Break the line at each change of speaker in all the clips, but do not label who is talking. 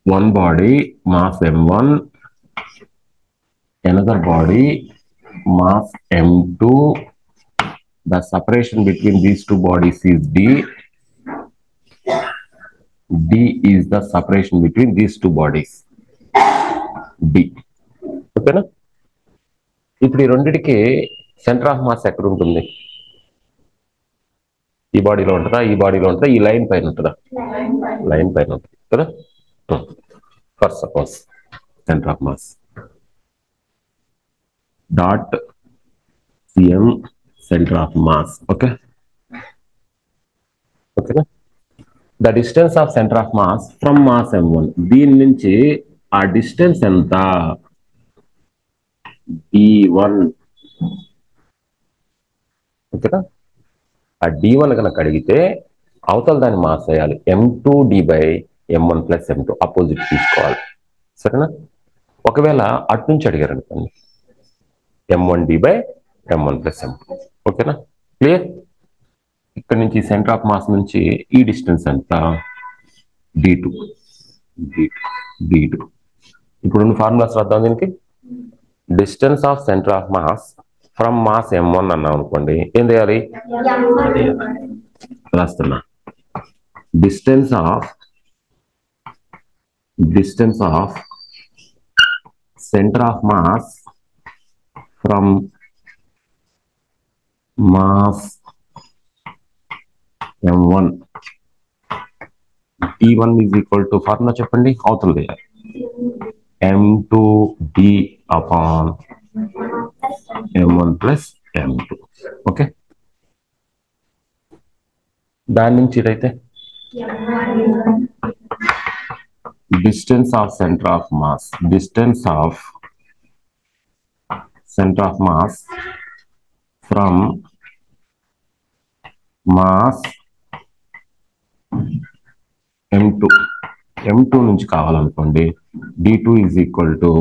one body mass m1, another body mass m2. The separation between these two bodies is d. D is the separation between these two bodies. D. ఓకేనా? ఇప్పుడు ఈ రెండిటికి centre of mass ఎక్కడ ఉంటుంది? ఈ బాడీలో ఉంటుందా, ఈ బాడీలో ఉంటుందా, ఈ లైన్ పైన ఉంటుందా? లైన్ పైన ఉంటుంది కదా. For suppose center of mass dot CM center of mass. Okay ఓకేనా? The distance of center of mass from mass m1. దీని నుంచి ఆ డిస్టెన్స్ ఎంత? d1. ఓకేనా? ఆ d1 కనుక అడిగితే అవతల దాన్ని మాస్ వేయాలి. m2d by m1 plus m2 opposite తీసుకోవాలి. సరేనా? ఒకవేళ అటు నుంచి అడిగారు అనుకోండి m1d by m1 plus m2. ఓకేనా? క్లియర్? ఇక్కడ నుంచి సెంటర్ ఆఫ్ మాస్ నుంచి ఈ డిస్టెన్స్ ఎంత? d2. ఇప్పుడు రెండు ఫార్ములాస్ రాద్దాం దీనికి. Distance of center of mass from mass m1 అన్నాం అనుకోండి, ఏం చేయాలి? రాస్తున్నా. Distance of center of mass from mass m1 d1 is equal to formula చెప్పండి, అవతల వేయాలి. m2d upon m1 plus m2. Okay, దాని నుంచి ఇదైతే distance of center of mass from mass m2 నుంచి కావాలనుకోండి, d2 is equal to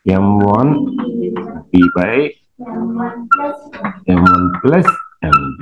m1d by m1 plus m2.